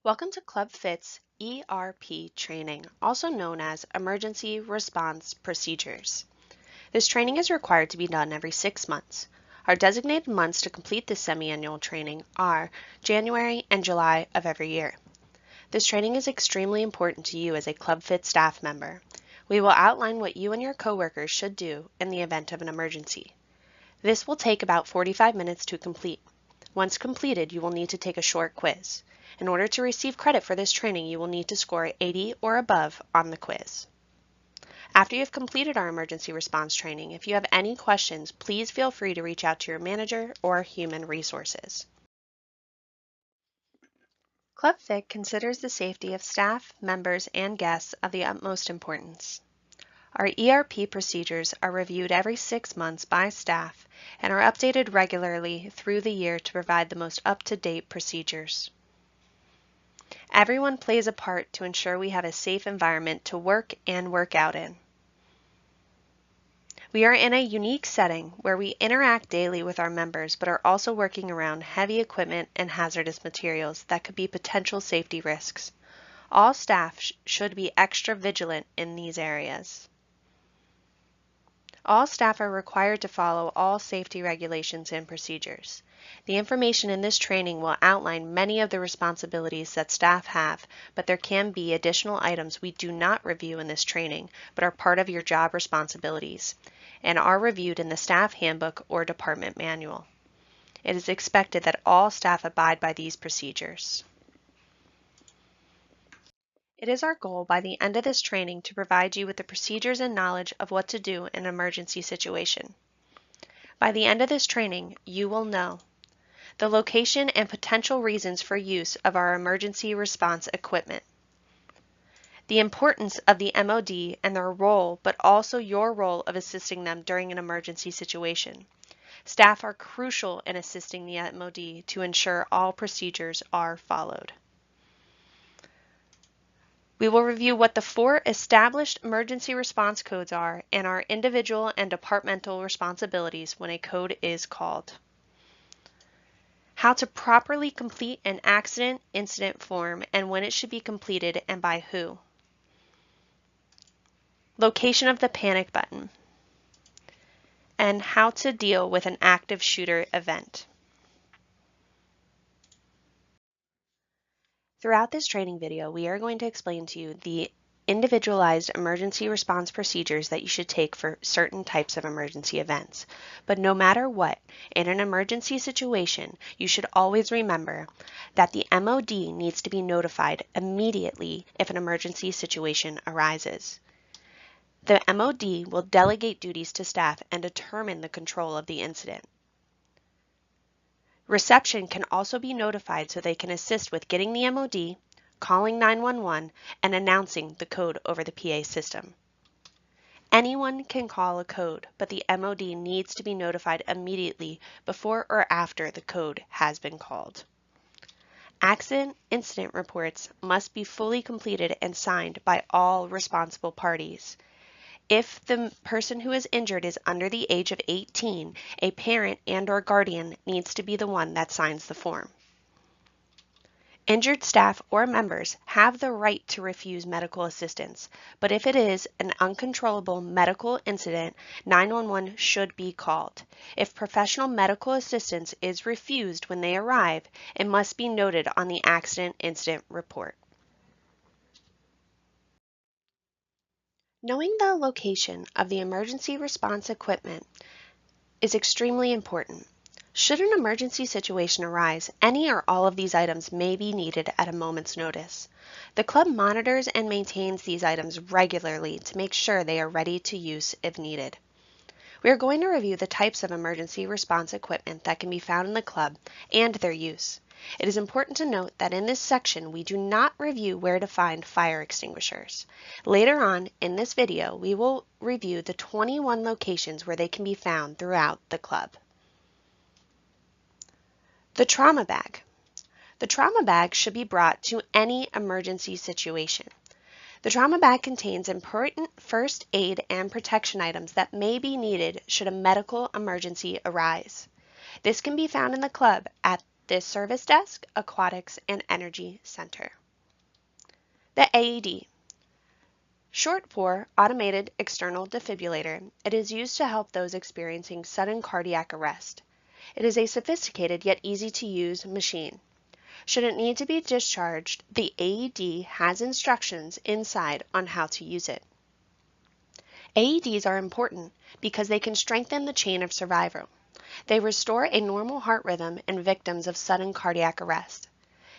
Welcome to Club Fit's ERP training, also known as Emergency Response Procedures. This training is required to be done every 6 months. Our designated months to complete this semi-annual training are January and July of every year. This training is extremely important to you as a Club Fit staff member. We will outline what you and your coworkers should do in the event of an emergency. This will take about 45 minutes to complete. Once completed, you will need to take a short quiz. In order to receive credit for this training, you will need to score 80 or above on the quiz. After you have completed our emergency response training, if you have any questions, please feel free to reach out to your manager or human resources. Club Fit considers the safety of staff, members, and guests of the utmost importance. Our ERP procedures are reviewed every 6 months by staff and are updated regularly through the year to provide the most up-to-date procedures. Everyone plays a part to ensure we have a safe environment to work and work out in. We are in a unique setting where we interact daily with our members but are also working around heavy equipment and hazardous materials that could be potential safety risks. All staff should be extra vigilant in these areas. All staff are required to follow all safety regulations and procedures. The information in this training will outline many of the responsibilities that staff have, but there can be additional items we do not review in this training, but are part of your job responsibilities, and are reviewed in the staff handbook or department manual. It is expected that all staff abide by these procedures. It is our goal by the end of this training to provide you with the procedures and knowledge of what to do in an emergency situation. By the end of this training, you will know the location and potential reasons for use of our emergency response equipment, the importance of the MOD and their role, but also your role of assisting them during an emergency situation. Staff are crucial in assisting the MOD to ensure all procedures are followed. We will review what the 4 established emergency response codes are and our individual and departmental responsibilities when a code is called. How to properly complete an accident incident form and when it should be completed and by who. Location of the panic button. And how to deal with an active shooter event. Throughout this training video, we are going to explain to you the individualized emergency response procedures that you should take for certain types of emergency events. But no matter what, in an emergency situation, you should always remember that the MOD needs to be notified immediately if an emergency situation arises. The MOD will delegate duties to staff and determine the control of the incident. Reception can also be notified so they can assist with getting the MOD, calling 911, and announcing the code over the PA system. Anyone can call a code, but the MOD needs to be notified immediately before or after the code has been called. Accident incident reports must be fully completed and signed by all responsible parties. If the person who is injured is under the age of 18, a parent and/or guardian needs to be the one that signs the form. Injured staff or members have the right to refuse medical assistance, but if it is an uncontrollable medical incident, 911 should be called. If professional medical assistance is refused when they arrive, it must be noted on the accident incident report. Knowing the location of the emergency response equipment is extremely important. Should an emergency situation arise, any or all of these items may be needed at a moment's notice. The club monitors and maintains these items regularly to make sure they are ready to use if needed. We are going to review the types of emergency response equipment that can be found in the club and their use. It is important to note that in this section we do not review where to find fire extinguishers. Later on in this video we will review the 21 locations where they can be found throughout the club. The trauma bag. The trauma bag should be brought to any emergency situation. The trauma bag contains important first aid and protection items that may be needed should a medical emergency arise. This can be found in the club at the Service Desk, Aquatics, and Energy Center. The AED, short for Automated External Defibrillator, it is used to help those experiencing sudden cardiac arrest. It is a sophisticated yet easy to use machine. Should it need to be discharged, the AED has instructions inside on how to use it. AEDs are important because they can strengthen the chain of survival. They restore a normal heart rhythm in victims of sudden cardiac arrest.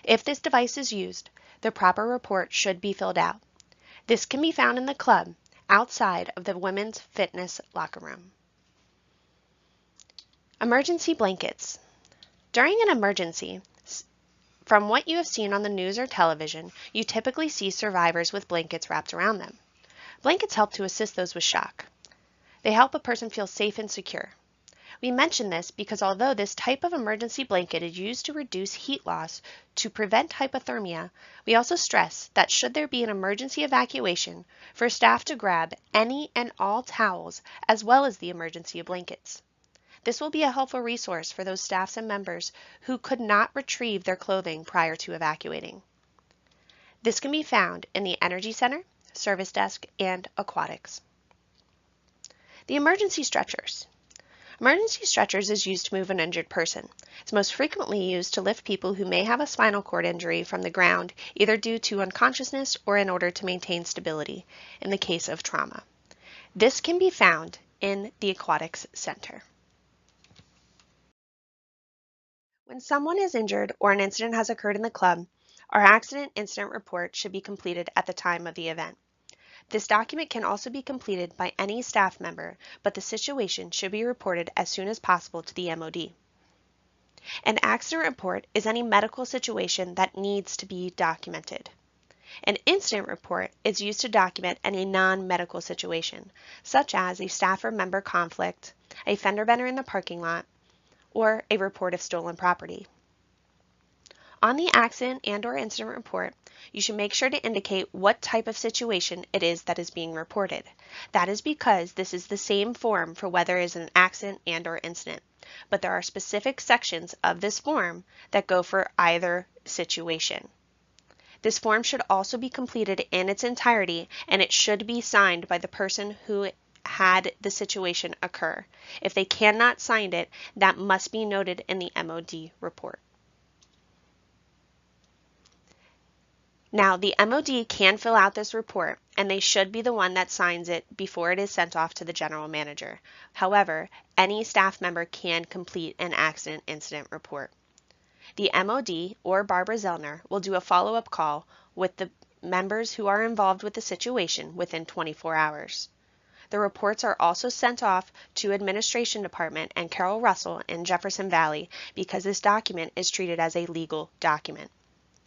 If this device is used, the proper report should be filled out. This can be found in the club outside of the women's fitness locker room. Emergency blankets. During an emergency, from what you have seen on the news or television, you typically see survivors with blankets wrapped around them. Blankets help to assist those with shock. They help a person feel safe and secure. We mention this because although this type of emergency blanket is used to reduce heat loss to prevent hypothermia, we also stress that should there be an emergency evacuation, for staff to grab any and all towels as well as the emergency blankets. This will be a helpful resource for those staffs and members who could not retrieve their clothing prior to evacuating. This can be found in the Energy Center, Service Desk, and Aquatics. The emergency stretchers. Emergency stretchers is used to move an injured person. It's most frequently used to lift people who may have a spinal cord injury from the ground, either due to unconsciousness or in order to maintain stability in the case of trauma. This can be found in the Aquatics Center. When someone is injured or an incident has occurred in the club, our accident incident report should be completed at the time of the event. This document can also be completed by any staff member, but the situation should be reported as soon as possible to the MOD. An accident report is any medical situation that needs to be documented. An incident report is used to document any non-medical situation, such as a staff or member conflict, a fender bender in the parking lot, or a report of stolen property. On the accident and/or incident report, you should make sure to indicate what type of situation it is that is being reported. That is because this is the same form for whether it is an accident and/or incident, but there are specific sections of this form that go for either situation. This form should also be completed in its entirety, and it should be signed by the person who had the situation occur. If they cannot sign it, that must be noted in the MOD report. Now, the MOD can fill out this report, and they should be the one that signs it before it is sent off to the general manager. However, any staff member can complete an accident incident report. The MOD or Barbara Zellner will do a follow-up call with the members who are involved with the situation within 24 hours. The reports are also sent off to Administration Department and Carol Russell in Jefferson Valley because this document is treated as a legal document,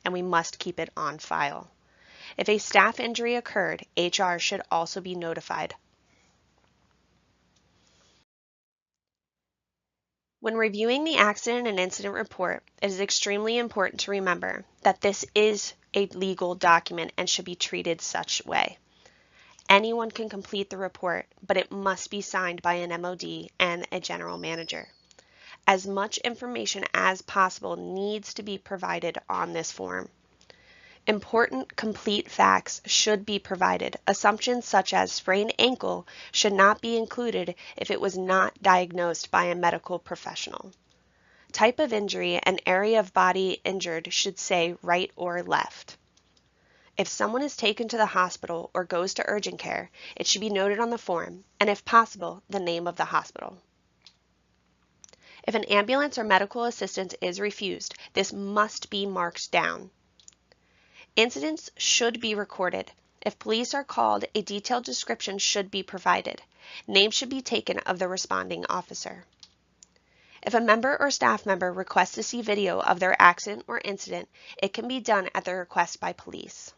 and we must keep it on file. If a staff injury occurred, HR should also be notified. When reviewing the accident and incident report, it is extremely important to remember that this is a legal document and should be treated such way. Anyone can complete the report, but it must be signed by an MOD and a general manager. As much information as possible needs to be provided on this form. Important complete facts should be provided. Assumptions such as sprained ankle should not be included if it was not diagnosed by a medical professional. Type of injury and area of body injured should say right or left. If someone is taken to the hospital or goes to urgent care, it should be noted on the form, and if possible, the name of the hospital. If an ambulance or medical assistance is refused, this must be marked down. Incidents should be recorded. If police are called, a detailed description should be provided. Names should be taken of the responding officer. If a member or staff member requests to see video of their accident or incident, it can be done at the request by police.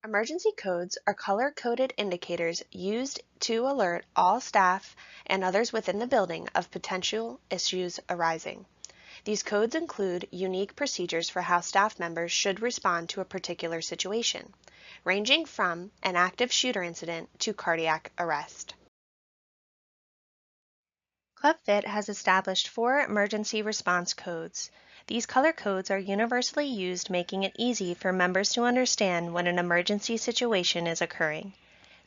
Emergency codes are color-coded indicators used to alert all staff and others within the building of potential issues arising. These codes include unique procedures for how staff members should respond to a particular situation, ranging from an active shooter incident to cardiac arrest. ClubFit has established 4 emergency response codes. These color codes are universally used, making it easy for members to understand when an emergency situation is occurring.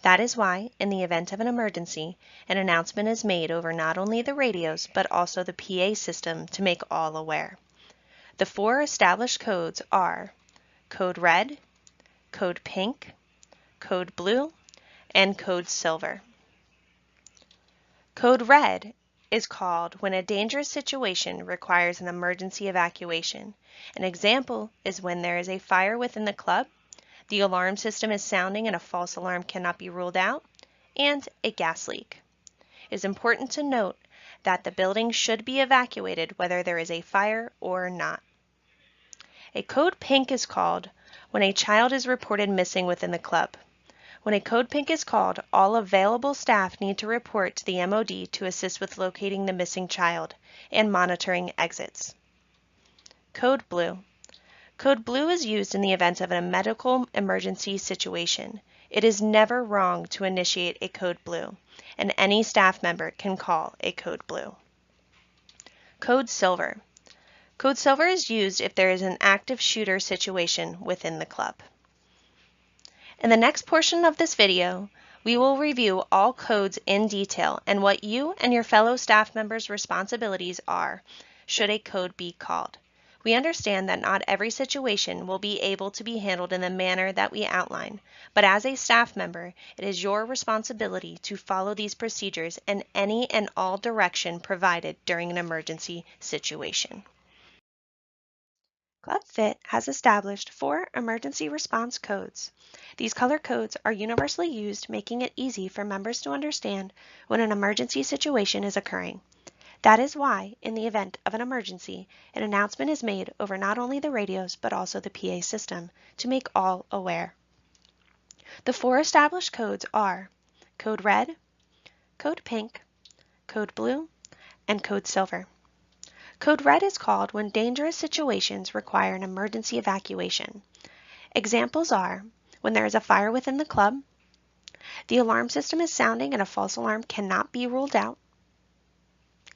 That is why, in the event of an emergency, an announcement is made over not only the radios but also the PA system to make all aware. The 4 established codes are Code Red, Code Pink, Code Blue, and Code Silver. Code Red is called when a dangerous situation requires an emergency evacuation. An example is when there is a fire within the club, the alarm system is sounding and a false alarm cannot be ruled out, and a gas leak. It is important to note that the building should be evacuated whether there is a fire or not. A Code Pink is called when a child is reported missing within the club. When a Code Pink is called, all available staff need to report to the MOD to assist with locating the missing child and monitoring exits. Code Blue. Code Blue is used in the event of a medical emergency situation. It is never wrong to initiate a Code Blue, and any staff member can call a Code Blue. Code Silver. Code Silver is used if there is an active shooter situation within the club. In the next portion of this video, we will review all codes in detail and what you and your fellow staff members' responsibilities are should a code be called. We understand that not every situation will be able to be handled in the manner that we outline, but as a staff member, it is your responsibility to follow these procedures in any and all direction provided during an emergency situation. ClubFit has established 4 emergency response codes. These color codes are universally used, making it easy for members to understand when an emergency situation is occurring. That is why, in the event of an emergency, an announcement is made over not only the radios but also the PA system to make all aware. The 4 established codes are Code Red, Code Pink, Code Blue, and Code Silver. Code Red is called when dangerous situations require an emergency evacuation. Examples are when there is a fire within the club, the alarm system is sounding and a false alarm cannot be ruled out,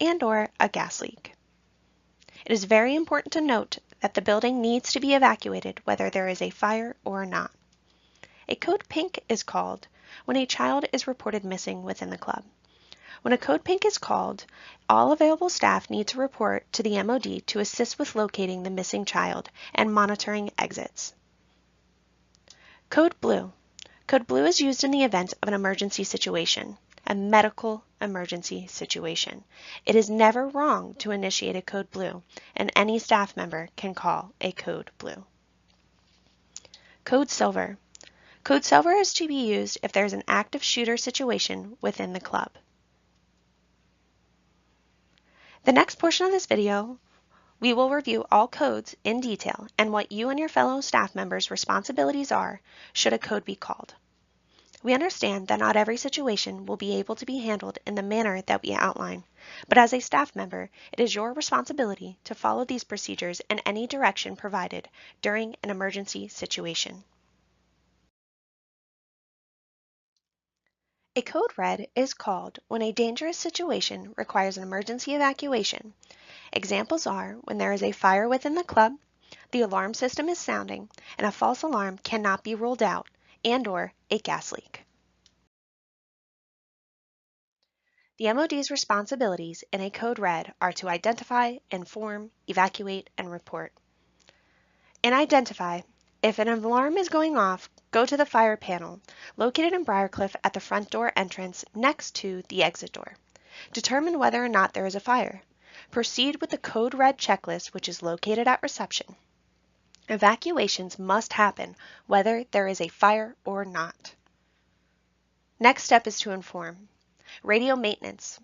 and/or a gas leak. It is very important to note that the building needs to be evacuated whether there is a fire or not. A Code Pink is called when a child is reported missing within the club. When a Code Pink is called, all available staff need to report to the MOD to assist with locating the missing child and monitoring exits. Code Blue. Code Blue is used in the event of an emergency situation, a medical emergency situation. It is never wrong to initiate a Code Blue, and any staff member can call a Code Blue. Code Silver. Code Silver is to be used if there is an active shooter situation within the club. The next portion of this video, we will review all codes in detail and what you and your fellow staff members' responsibilities are should a code be called. We understand that not every situation will be able to be handled in the manner that we outline, but as a staff member, it is your responsibility to follow these procedures in any direction provided during an emergency situation. A Code Red is called when a dangerous situation requires an emergency evacuation. Examples are when there is a fire within the club, the alarm system is sounding, and a false alarm cannot be ruled out, and/or a gas leak. The MOD's responsibilities in a Code Red are to identify, inform, evacuate, and report. In Identify, if an alarm is going off, go to the fire panel, located in Briarcliff at the front door entrance next to the exit door. Determine whether or not there is a fire. Proceed with the Code Red checklist, which is located at reception. Evacuations must happen whether there is a fire or not. Next step is to inform. Radio maintenance.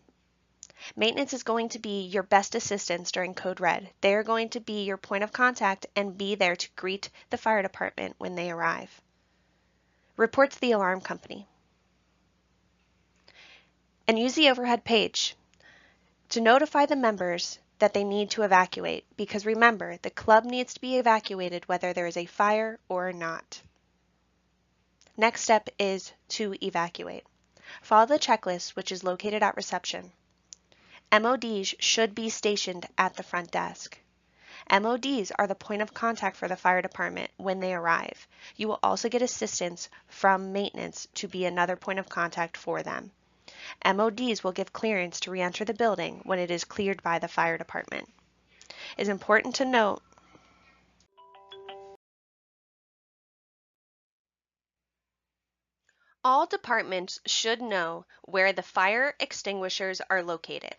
Maintenance is going to be your best assistance during Code Red. They are going to be your point of contact and be there to greet the fire department when they arrive. Report to the alarm company. And use the overhead page to notify the members that they need to evacuate, because remember, the club needs to be evacuated whether there is a fire or not. Next step is to evacuate. Follow the checklist, which is located at reception. MODs should be stationed at the front desk. MODs are the point of contact for the fire department when they arrive. You will also get assistance from maintenance to be another point of contact for them. MODs will give clearance to re-enter the building when it is cleared by the fire department. It is important to note all departments should know where the fire extinguishers are located.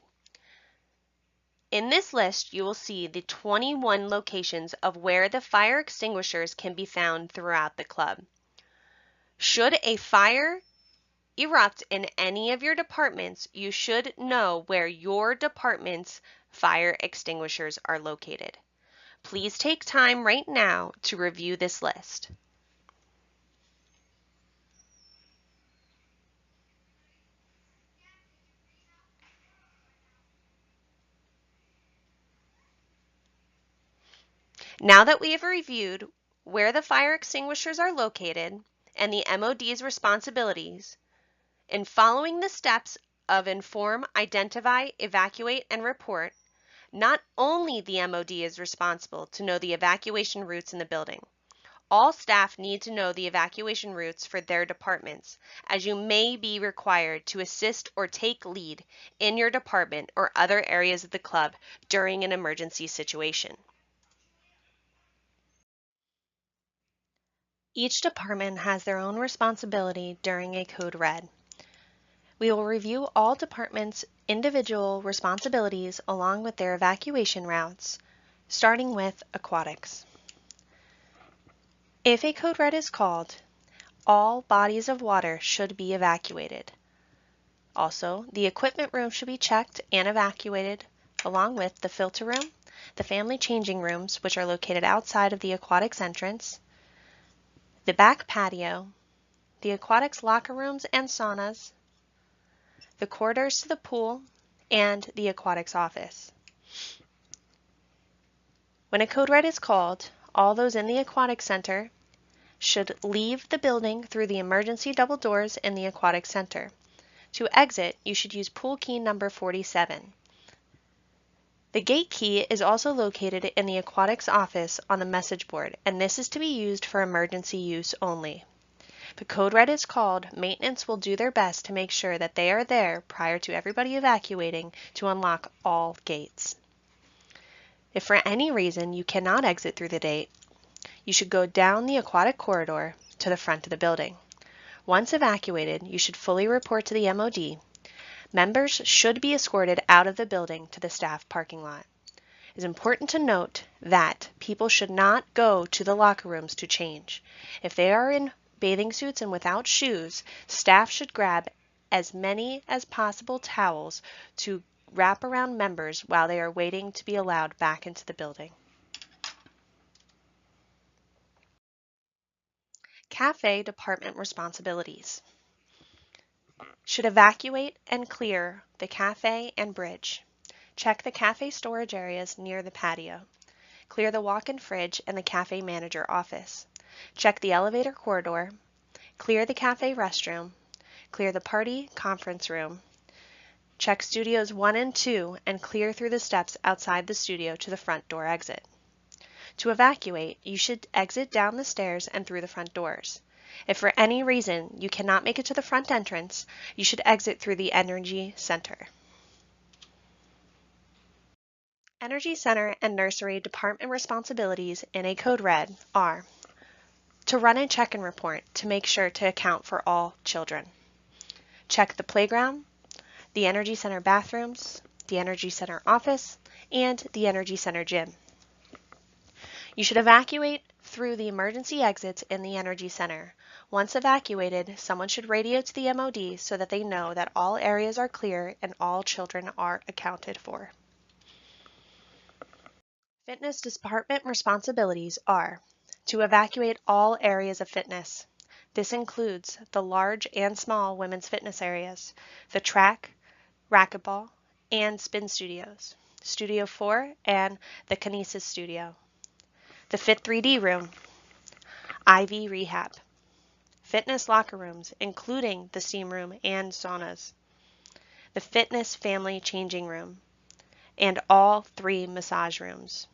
In this list, you will see the 21 locations of where the fire extinguishers can be found throughout the club. Should a fire erupt in any of your departments, you should know where your department's fire extinguishers are located. Please take time right now to review this list. Now that we have reviewed where the fire extinguishers are located and the MOD's responsibilities, in following the steps of inform, identify, evacuate, and report, not only the MOD is responsible to know the evacuation routes in the building. All staff need to know the evacuation routes for their departments, as you may be required to assist or take lead in your department or other areas of the club during an emergency situation. Each department has their own responsibility during a code red. We will review all departments' individual responsibilities along with their evacuation routes, starting with aquatics. If a code red is called, all bodies of water should be evacuated. Also, the equipment room should be checked and evacuated, along with the filter room, the family changing rooms, which are located outside of the aquatics entrance, the back patio, the aquatics locker rooms and saunas, the corridors to the pool, and the aquatics office. When a code red is called, all those in the aquatic center should leave the building through the emergency double doors in the aquatic center. To exit, you should use pool key number 47. The gate key is also located in the aquatics office on the message board, and this is to be used for emergency use only. If a code red is called, maintenance will do their best to make sure that they are there prior to everybody evacuating to unlock all gates. If for any reason you cannot exit through the gate, you should go down the aquatic corridor to the front of the building. Once evacuated, you should fully report to the MOD. Members should be escorted out of the building to the staff parking lot. It is important to note that people should not go to the locker rooms to change. If they are in bathing suits and without shoes, staff should grab as many as possible towels to wrap around members while they are waiting to be allowed back into the building. Cafe department responsibilities. Should evacuate and clear the cafe and bridge. Check the cafe storage areas near the patio. Clear the walk-in fridge and the cafe manager office. Check the elevator corridor. Clear the cafe restroom. Clear the party conference room. Check studios 1 and 2 and clear through the steps outside the studio to the front door exit. To evacuate, you should exit down the stairs and through the front doors. If for any reason you cannot make it to the front entrance, you should exit through the Energy Center. Energy Center and Nursery department responsibilities in a code red are to run a check-in report to make sure to account for all children. Check the playground, the Energy Center bathrooms, the Energy Center office, and the Energy Center gym. You should evacuate through the emergency exits in the Energy Center. Once evacuated, someone should radio to the MOD so that they know that all areas are clear and all children are accounted for. Fitness department responsibilities are to evacuate all areas of fitness. This includes the large and small women's fitness areas, the track, racquetball, and spin studios, Studio 4, and the Kinesis Studio. The Fit 3D room, IV rehab, fitness locker rooms, including the steam room and saunas, the fitness family changing room, and all 3 massage rooms.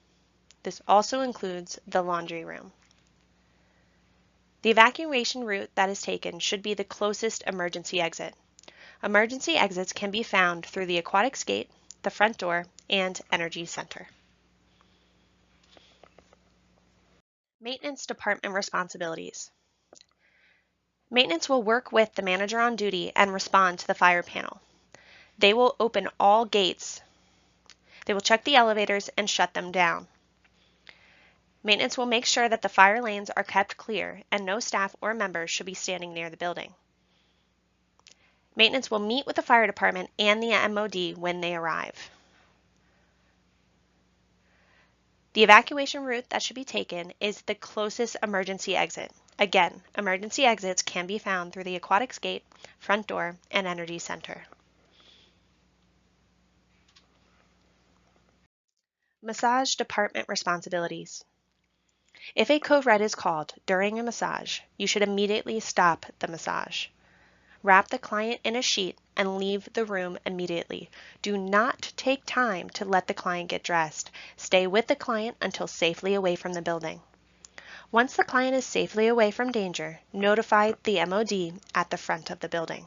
This also includes the laundry room. The evacuation route that is taken should be the closest emergency exit. Emergency exits can be found through the aquatics gate, the front door, and energy center. Maintenance department responsibilities. Maintenance will work with the manager on duty and respond to the fire panel. They will open all gates. They will check the elevators and shut them down. Maintenance will make sure that the fire lanes are kept clear and no staff or members should be standing near the building. Maintenance will meet with the fire department and the MOD when they arrive. The evacuation route that should be taken is the closest emergency exit. Again, emergency exits can be found through the aquatics gate, front door, and energy center. Massage department responsibilities. If a code red is called during a massage, you should immediately stop the massage. Wrap the client in a sheet and leave the room immediately. Do not take time to let the client get dressed. Stay with the client until safely away from the building. Once the client is safely away from danger, notify the MOD at the front of the building.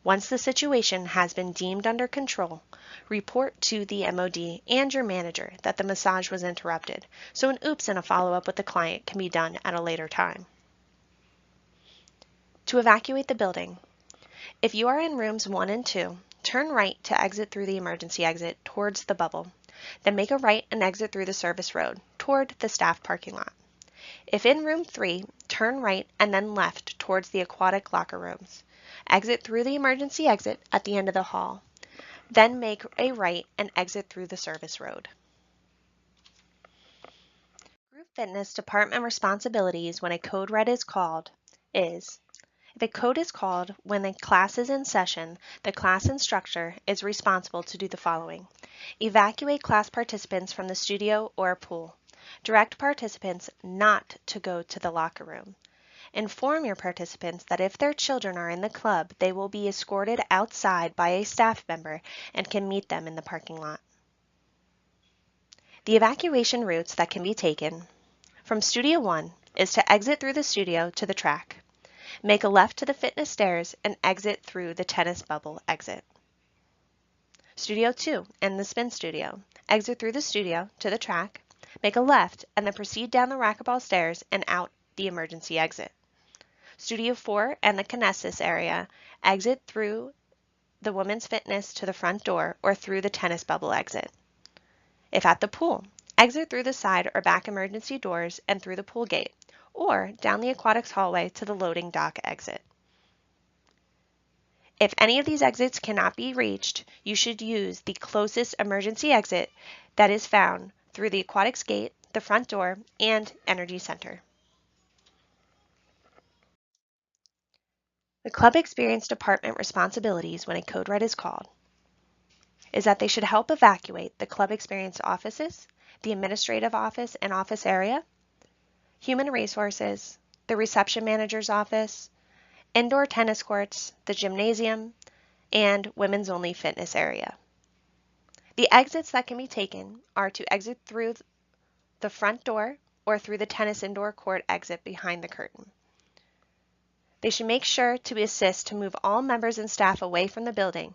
Once the situation has been deemed under control, report to the MOD and your manager that the massage was interrupted, so an oops and a follow-up with the client can be done at a later time. To evacuate the building, if you are in rooms 1 and 2, turn right to exit through the emergency exit towards the bubble, then make a right and exit through the service road toward the staff parking lot. If in room 3, turn right and then left towards the aquatic locker rooms. Exit through the emergency exit at the end of the hall. Then make a right and exit through the service road. Group fitness department responsibilities when a code red is called is: if a code is called when a class is in session, the class instructor is responsible to do the following: evacuate class participants from the studio or pool. Direct participants not to go to the locker room. Inform your participants that if their children are in the club, they will be escorted outside by a staff member and can meet them in the parking lot. The evacuation routes that can be taken from Studio 1 is to exit through the studio to the track. Make a left to the fitness stairs and exit through the tennis bubble exit. Studio 2 and the spin studio. Exit through the studio to the track. Make a left and then proceed down the racquetball stairs and out the emergency exit. Studio 4 and the kinesis area, exit through the women's fitness to the front door or through the tennis bubble exit. If at the pool, exit through the side or back emergency doors and through the pool gate, or down the aquatics hallway to the loading dock exit. If any of these exits cannot be reached, you should use the closest emergency exit that is found through the aquatics gate, the front door, and energy center. The club experience department responsibilities when a code red is called is that they should help evacuate the club experience offices, the administrative office and office area, human resources, the reception manager's office, indoor tennis courts, the gymnasium, and women's only fitness area. The exits that can be taken are to exit through the front door or through the tennis indoor court exit behind the curtain. They should make sure to assist to move all members and staff away from the building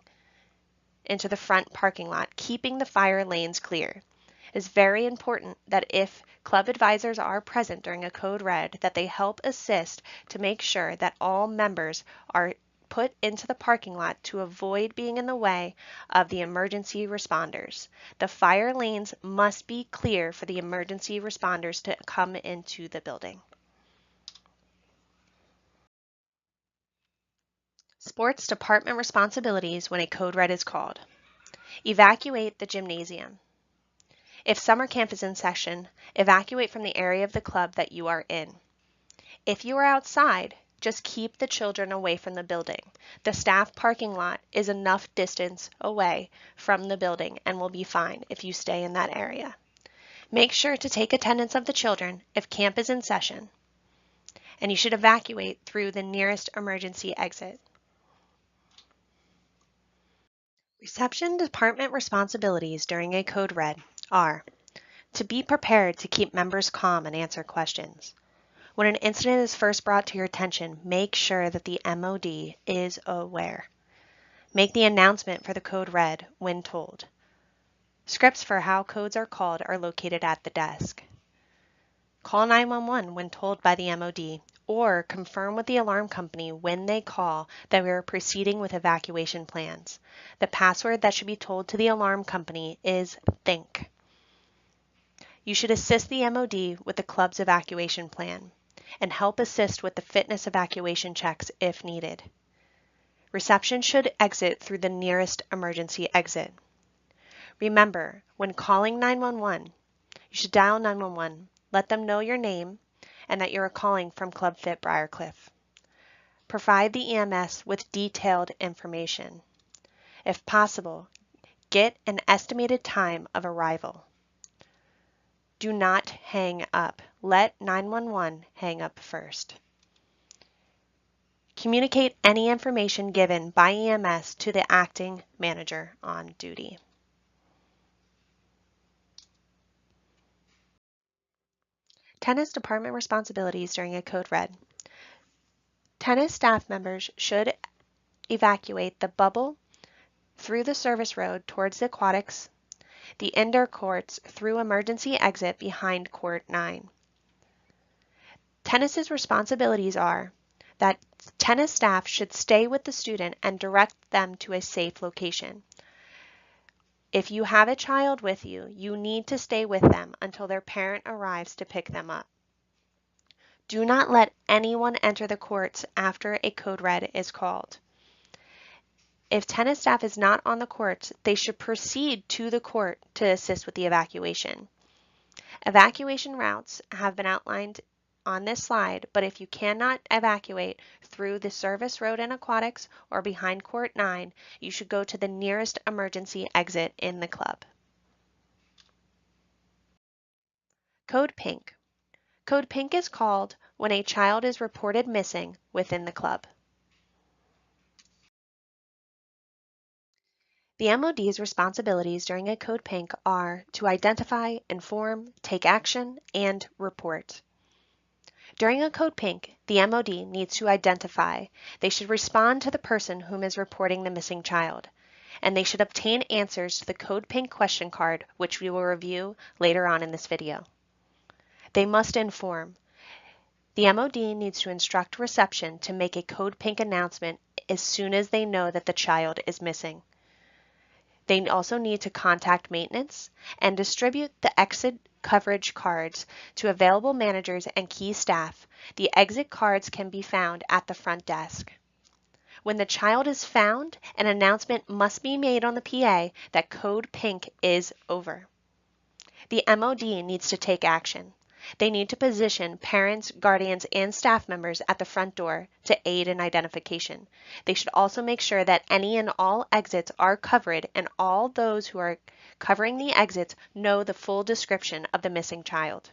into the front parking lot, keeping the fire lanes clear. It is very important that if club advisors are present during a code red, that they help assist to make sure that all members are put into the parking lot to avoid being in the way of the emergency responders. The fire lanes must be clear for the emergency responders to come into the building. Sports department responsibilities when a code red is called. Evacuate the gymnasium. If summer camp is in session, evacuate from the area of the club that you are in. If you are outside, just keep the children away from the building. The staff parking lot is enough distance away from the building and will be fine if you stay in that area. Make sure to take attendance of the children if camp is in session, and you should evacuate through the nearest emergency exit. Reception department responsibilities during a code red are to be prepared to keep members calm and answer questions. When an incident is first brought to your attention, make sure that the MOD is aware. Make the announcement for the code red when told. Scripts for how codes are called are located at the desk. Call 911 when told by the MOD, or confirm with the alarm company when they call that we are proceeding with evacuation plans. The password that should be told to the alarm company is THINK. You should assist the MOD with the club's evacuation plan and help assist with the fitness evacuation checks if needed. Reception should exit through the nearest emergency exit. Remember, when calling 911, you should dial 911, let them know your name and that you are calling from Club Fit Briarcliff. Provide the EMS with detailed information. If possible, get an estimated time of arrival. Do not hang up. Let 911 hang up first. Communicate any information given by EMS to the acting manager on duty. Tennis department responsibilities during a code red. Tennis staff members should evacuate the bubble through the service road towards the aquatics, the indoor courts through emergency exit behind court 9. Tennis's responsibilities are that tennis staff should stay with the student and direct them to a safe location. If you have a child with you, you need to stay with them until their parent arrives to pick them up. Do not let anyone enter the courts after a code red is called. If tennis staff is not on the courts, they should proceed to the court to assist with the evacuation. Evacuation routes have been outlined on this slide, but if you cannot evacuate through the service road and aquatics or behind court 9, you should go to the nearest emergency exit in the club. Code Pink. Code Pink is called when a child is reported missing within the club. The MOD's responsibilities during a Code Pink are to identify, inform, take action, and report. During a Code Pink, the MOD needs to identify. They should respond to the person whom is reporting the missing child, and they should obtain answers to the Code Pink question card, which we will review later on in this video. They must inform. The MOD needs to instruct reception to make a Code Pink announcement as soon as they know that the child is missing. They also need to contact maintenance and distribute the exit coverage cards to available managers and key staff. The exit cards can be found at the front desk. When the child is found, an announcement must be made on the PA that Code Pink is over. The MOD needs to take action. They need to position parents, guardians, and staff members at the front door to aid in identification. They should also make sure that any and all exits are covered and all those who are covering the exits know the full description of the missing child.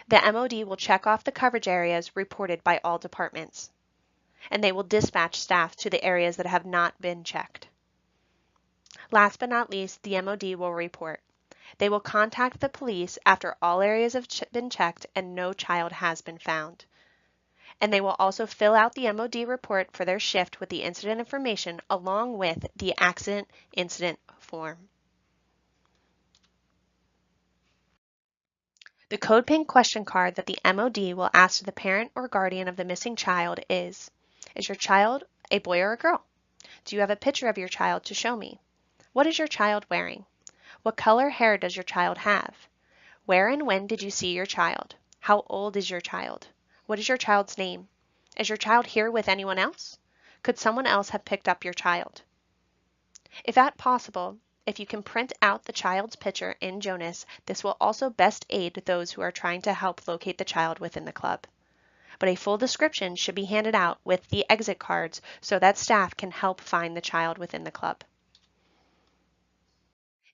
The MOD will check off the coverage areas reported by all departments, and they will dispatch staff to the areas that have not been checked. Last but not least, the MOD will report. They will contact the police after all areas have been checked and no child has been found. And they will also fill out the MOD report for their shift with the incident information along with the accident incident form. The Code Pink question card that the MOD will ask to the parent or guardian of the missing child is your child a boy or a girl? Do you have a picture of your child to show me? What is your child wearing? What color hair does your child have? Where and when did you see your child? How old is your child? What is your child's name? Is your child here with anyone else? Could someone else have picked up your child? If at possible, if you can print out the child's picture in Jonas, this will also best aid those who are trying to help locate the child within the club. But a full description should be handed out with the exit cards so that staff can help find the child within the club.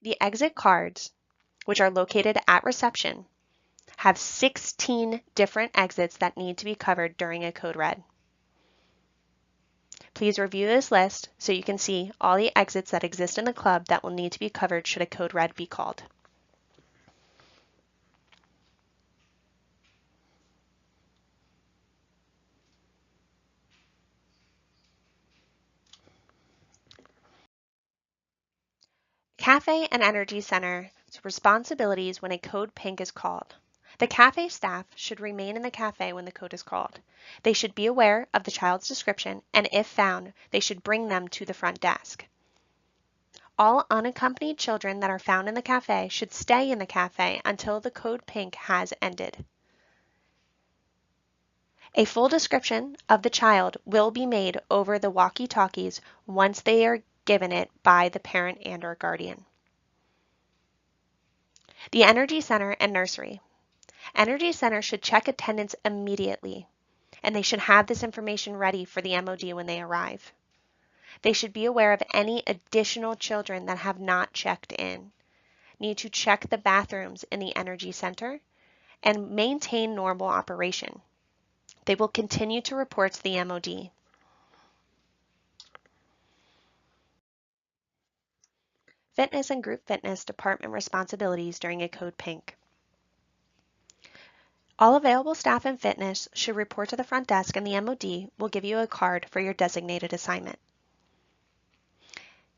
The exit cards, which are located at reception, have 16 different exits that need to be covered during a code red. Please review this list so you can see all the exits that exist in the club that will need to be covered should a code red be called. Cafe and Energy Center's responsibilities when a code pink is called. The cafe staff should remain in the cafe when the code is called. They should be aware of the child's description, and if found, they should bring them to the front desk. All unaccompanied children that are found in the cafe should stay in the cafe until the code pink has ended. A full description of the child will be made over the walkie-talkies once they are given it by the parent and/or guardian. The Energy Center and Nursery. Energy Center should check attendance immediately, and they should have this information ready for the MOD when they arrive. They should be aware of any additional children that have not checked in, need to check the bathrooms in the Energy Center, and maintain normal operation. They will continue to report to the MOD. Fitness and Group Fitness Department responsibilities during a code pink. All available staff in fitness should report to the front desk, and the MOD will give you a card for your designated assignment.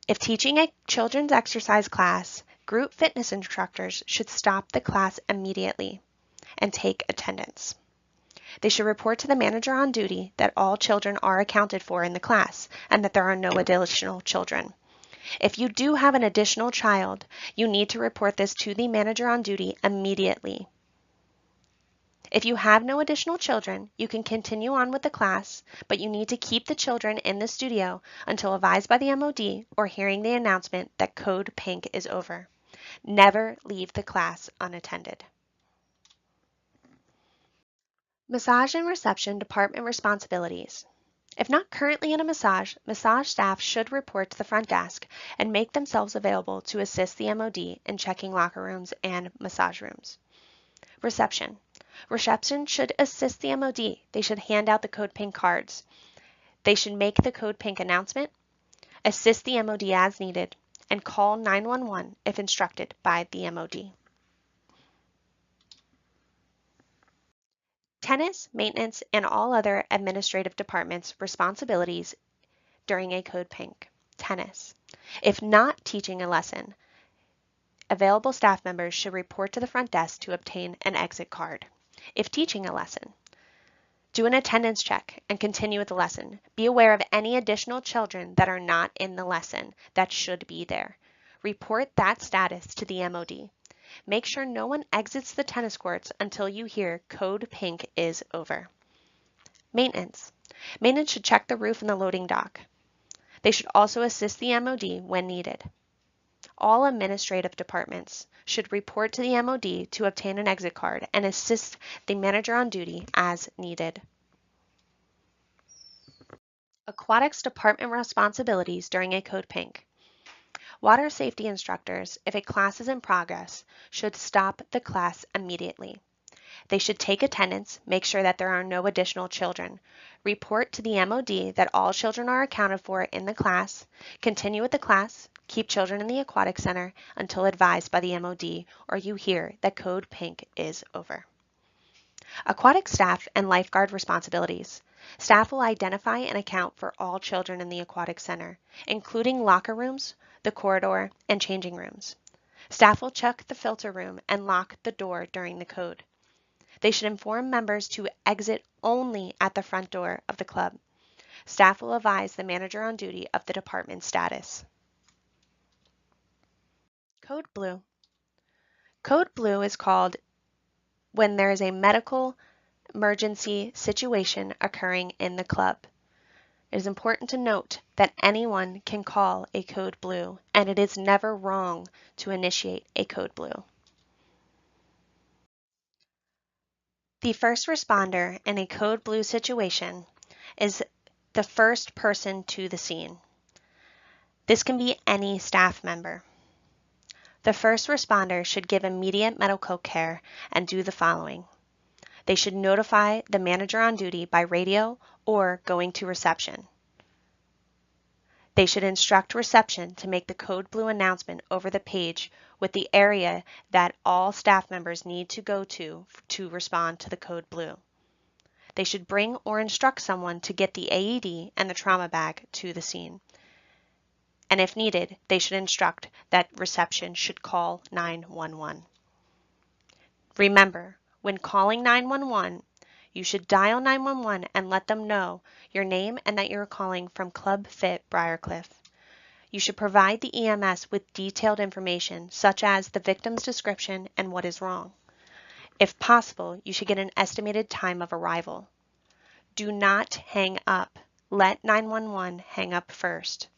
If teaching a children's exercise class, group fitness instructors should stop the class immediately and take attendance. They should report to the manager on duty that all children are accounted for in the class and that there are no additional children. If you do have an additional child, you need to report this to the manager on duty immediately. If you have no additional children, you can continue on with the class, but you need to keep the children in the studio until advised by the MOD or hearing the announcement that code pink is over. Never leave the class unattended. Massage and Reception Department responsibilities. If not currently in a massage staff should report to the front desk and make themselves available to assist the MOD in checking locker rooms and massage rooms. Reception. Reception should assist the MOD. They should hand out the code pink cards. They should make the code pink announcement, assist the MOD as needed, and call 911 if instructed by the MOD. Tennis, maintenance, and all other administrative departments' responsibilities during a code pink. Tennis. If not teaching a lesson, available staff members should report to the front desk to obtain an exit card. If teaching a lesson, do an attendance check and continue with the lesson. Be aware of any additional children that are not in the lesson that should be there. Report that status to the MOD. Make sure no one exits the tennis courts until you hear code pink is over. Maintenance. Maintenance should check the roof and the loading dock. They should also assist the MOD when needed. All administrative departments should report to the MOD to obtain an exit card and assist the manager on duty as needed. Aquatics Department responsibilities during a code pink. Water safety instructors, if a class is in progress, should stop the class immediately. They should take attendance, make sure that there are no additional children, report to the MOD that all children are accounted for in the class, continue with the class, keep children in the aquatic center until advised by the MOD or you hear that code pink is over. Aquatic staff and lifeguard responsibilities. Staff will identify and account for all children in the aquatic center, including locker rooms, the corridor, and changing rooms. Staff will check the filter room and lock the door during the code. They should inform members to exit only at the front door of the club. Staff will advise the manager on duty of the department status. Code Blue. Code Blue is called when there is a medical emergency situation occurring in the club. It is important to note that anyone can call a code blue, and it is never wrong to initiate a code blue. The first responder in a code blue situation is the first person to the scene. This can be any staff member. The first responder should give immediate medical care and do the following. They should notify the manager on duty by radio or going to reception. They should instruct reception to make the code blue announcement over the page with the area that all staff members need to go to respond to the code blue. They should bring or instruct someone to get the AED and the trauma bag to the scene. And if needed, they should instruct that reception should call 911. Remember, when calling 911, you should dial 911 and let them know your name and that you're calling from Club Fit Briarcliff. You should provide the EMS with detailed information such as the victim's description and what is wrong. If possible, you should get an estimated time of arrival. Do not hang up. Let 911 hang up first.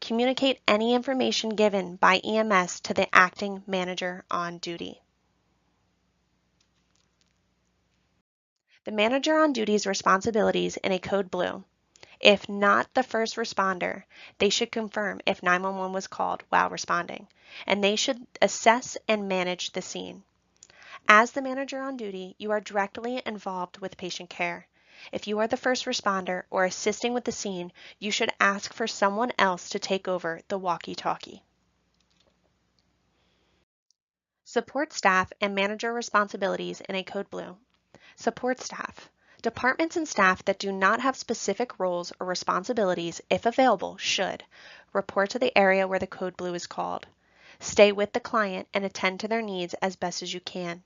Communicate any information given by EMS to the acting manager on duty. The manager on duty's responsibilities in a code blue. If not the first responder, they should confirm if 911 was called while responding, and they should assess and manage the scene. As the manager on duty, you are directly involved with patient care. If you are the first responder or assisting with the scene, you should ask for someone else to take over the walkie-talkie. Support staff and manager responsibilities in a code blue. Support staff. Departments and staff that do not have specific roles or responsibilities, if available, should report to the area where the code blue is called. Stay with the client and attend to their needs as best as you can.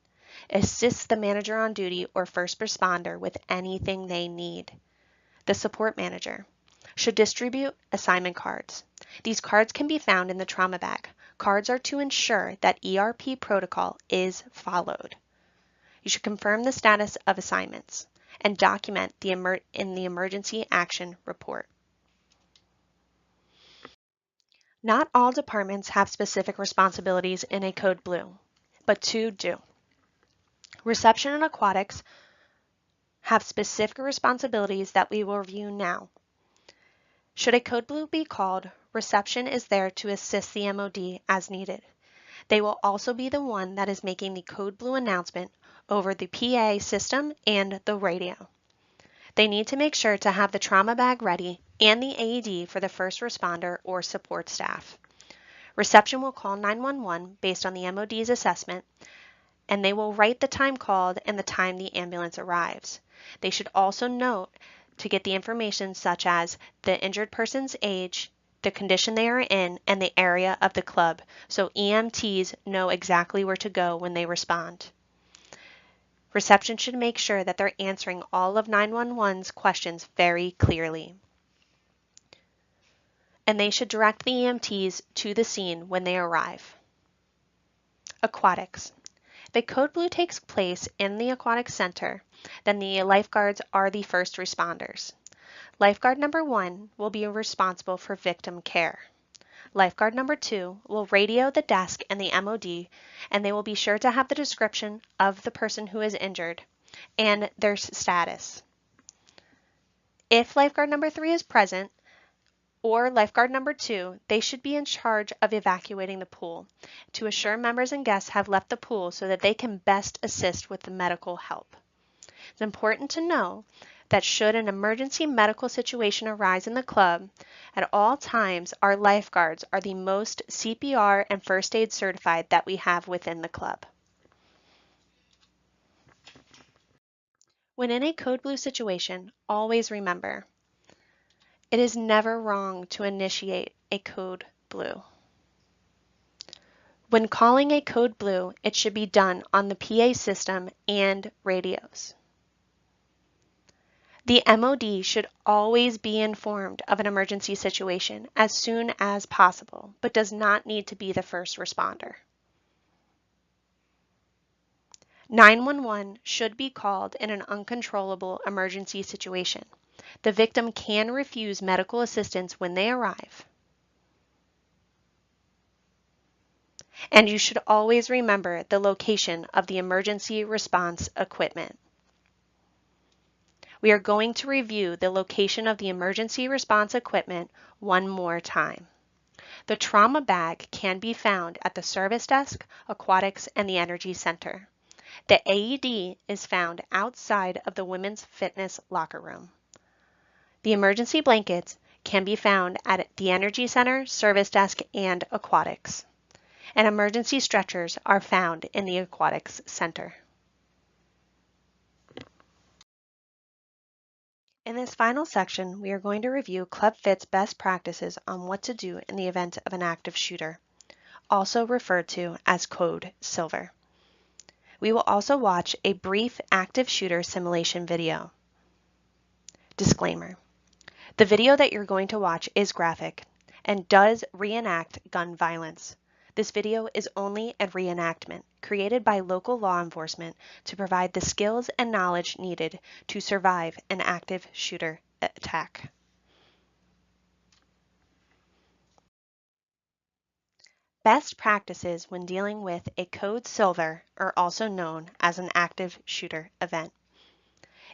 Assist the manager on duty or first responder with anything they need. The support manager should distribute assignment cards. These cards can be found in the trauma bag. Cards are to ensure that ERP protocol is followed. You should confirm the status of assignments and document in the emergency action report. Not all departments have specific responsibilities in a code blue, but two do. Reception and aquatics have specific responsibilities that we will review now. Should a code blue be called, reception is there to assist the MOD as needed. They will also be the one that is making the code blue announcement over the PA system and the radio. They need to make sure to have the trauma bag ready and the AED for the first responder or support staff. Reception will call 911 based on the MOD's assessment, and they will write the time called and the time the ambulance arrives. They should also note to get the information such as the injured person's age, the condition they are in, and the area of the club, so EMTs know exactly where to go when they respond. Reception should make sure that they're answering all of 911's questions very clearly. And they should direct the EMTs to the scene when they arrive. Aquatics. The code blue takes place in the aquatic center, then the lifeguards are the first responders. Lifeguard number 1 will be responsible for victim care. Lifeguard number 2 will radio the desk and the MOD, and they will be sure to have the description of the person who is injured and their status. If lifeguard number 3 is present, or lifeguard number 2, they should be in charge of evacuating the pool to assure members and guests have left the pool so that they can best assist with the medical help. It's important to know that should an emergency medical situation arise in the club, at all times our lifeguards are the most CPR and first aid certified that we have within the club. When in a code blue situation, always remember, it is never wrong to initiate a code blue. When calling a code blue, it should be done on the PA system and radios. The MOD should always be informed of an emergency situation as soon as possible, but does not need to be the first responder. 911 should be called in an uncontrollable emergency situation. The victim can refuse medical assistance when they arrive. And you should always remember the location of the emergency response equipment. We are going to review the location of the emergency response equipment one more time. The trauma bag can be found at the service desk, aquatics, and the energy center. The AED is found outside of the women's fitness locker room. The emergency blankets can be found at the Energy Center, Service Desk, and Aquatics. And emergency stretchers are found in the Aquatics Center. In this final section, we are going to review Club Fit's best practices on what to do in the event of an active shooter, also referred to as Code Silver. We will also watch a brief active shooter simulation video. Disclaimer: the video that you're going to watch is graphic and does reenact gun violence. This video is only a reenactment created by local law enforcement to provide the skills and knowledge needed to survive an active shooter attack. Best practices when dealing with a Code Silver, or also known as an active shooter event.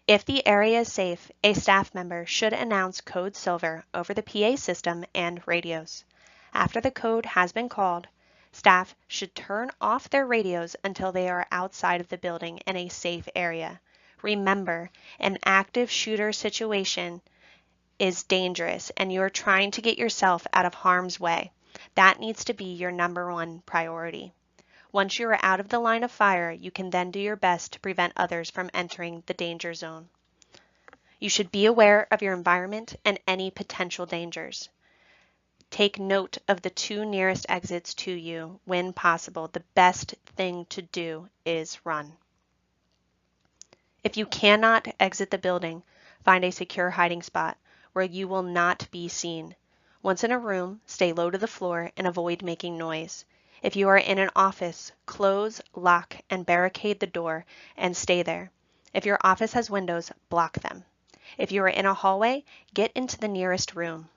If the area is safe, a staff member should announce Code Silver over the PA system and radios. After the code has been called, staff should turn off their radios until they are outside of the building in a safe area. Remember, an active shooter situation is dangerous and you're trying to get yourself out of harm's way. That needs to be your #1 priority. Once you are out of the line of fire, you can then do your best to prevent others from entering the danger zone. You should be aware of your environment and any potential dangers. Take note of the 2 nearest exits to you. When possible, the best thing to do is run. If you cannot exit the building, find a secure hiding spot where you will not be seen. Once in a room, stay low to the floor and avoid making noise. If you are in an office, close, lock, and barricade the door and stay there. If your office has windows, block them. If you are in a hallway, get into the nearest room.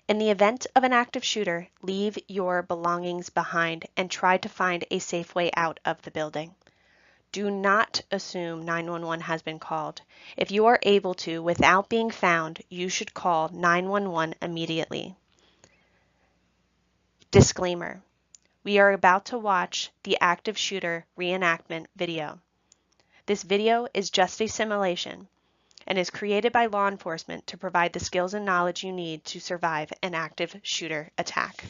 In the event of an active shooter, leave your belongings behind and try to find a safe way out of the building. Do not assume 911 has been called. If you are able to without being found, you should call 911 immediately. Disclaimer: we are about to watch the active shooter reenactment video. This video is just a simulation and is created by law enforcement to provide the skills and knowledge you need to survive an active shooter attack.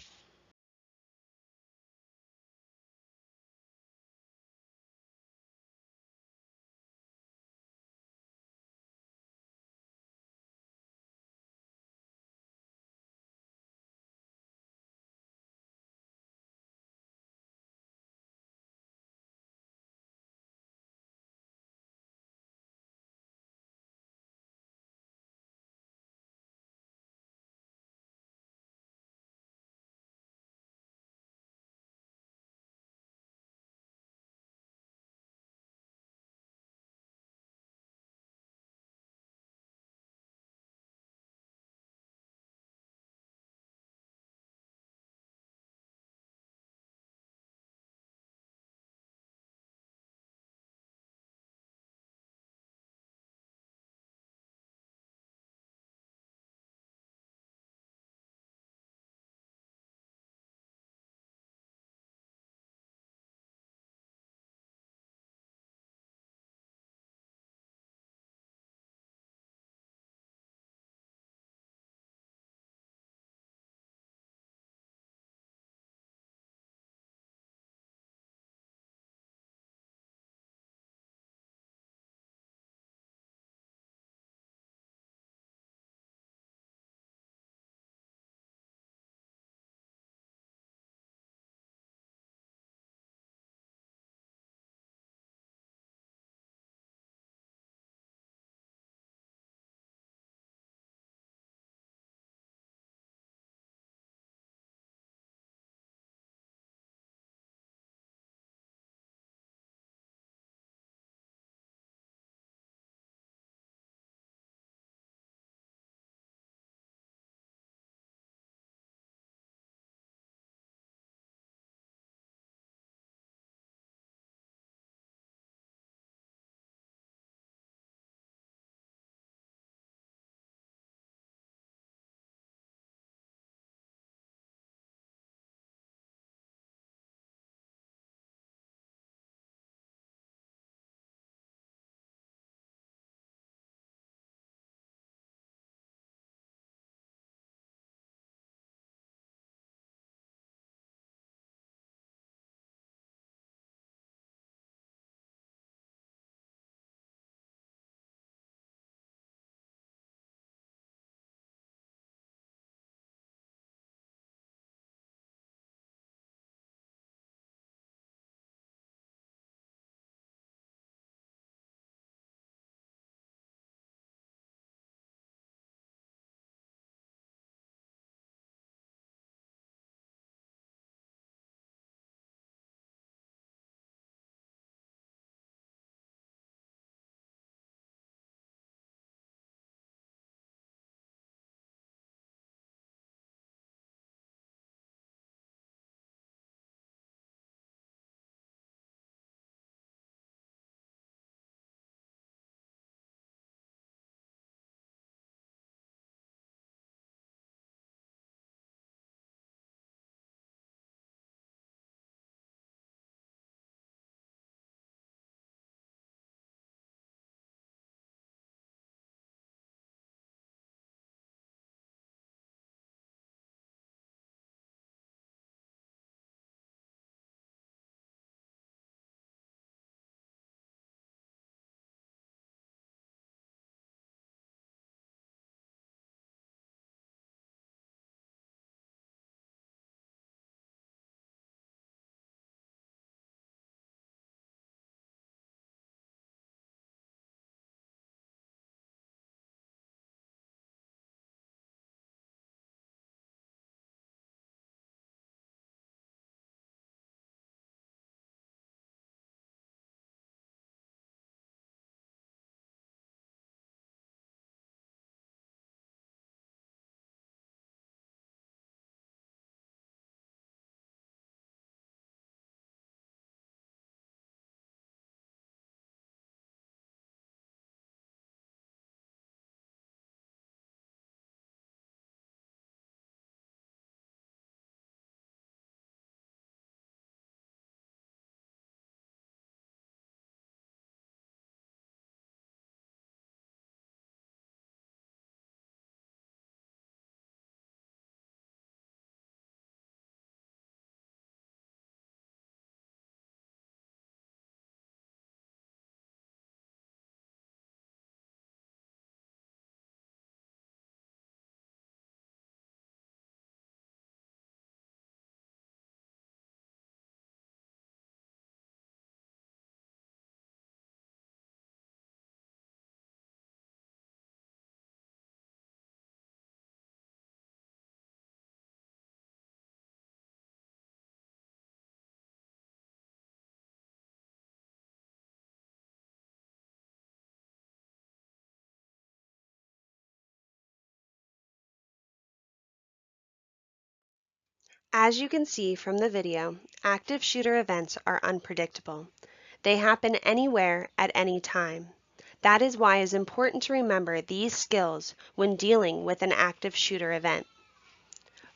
As you can see from the video, active shooter events are unpredictable. They happen anywhere at any time. That is why it is important to remember these skills when dealing with an active shooter event.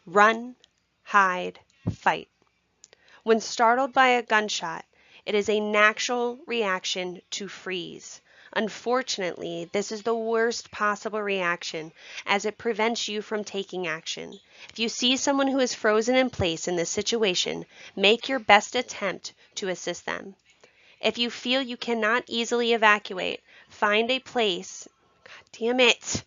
Run, hide, fight. When startled by a gunshot, it is a natural reaction to freeze. Unfortunately, this is the worst possible reaction as it prevents you from taking action. If you see someone who is frozen in place in this situation, make your best attempt to assist them. If you feel you cannot easily evacuate, find a place. God damn it!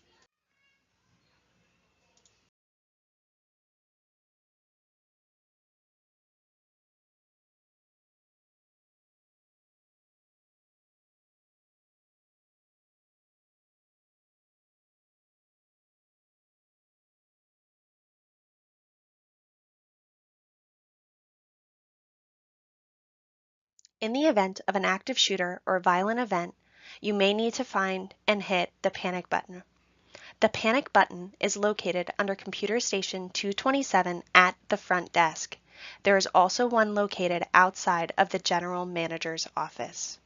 In the event of an active shooter or violent event, you may need to find and hit the panic button. The panic button is located under Computer Station 227 at the front desk. There is also one located outside of the General Manager's office.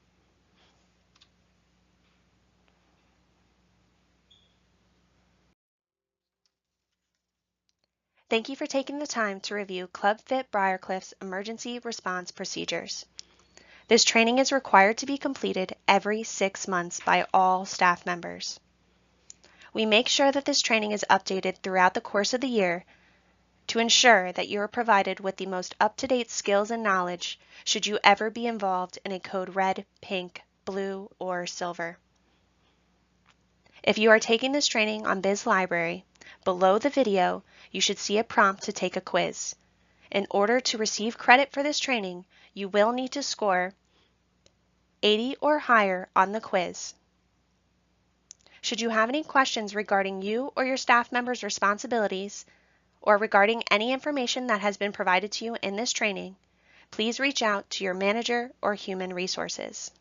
Thank you for taking the time to review Club Fit Briarcliff's emergency response procedures. This training is required to be completed every 6 months by all staff members. We make sure that this training is updated throughout the course of the year to ensure that you are provided with the most up-to-date skills and knowledge should you ever be involved in a code red, pink, blue, or silver. If you are taking this training on Biz Library, below the video you should see a prompt to take a quiz. In order to receive credit for this training, you will need to score 80 or higher on the quiz. Should you have any questions regarding you or your staff members' responsibilities, or regarding any information that has been provided to you in this training, please reach out to your manager or human resources.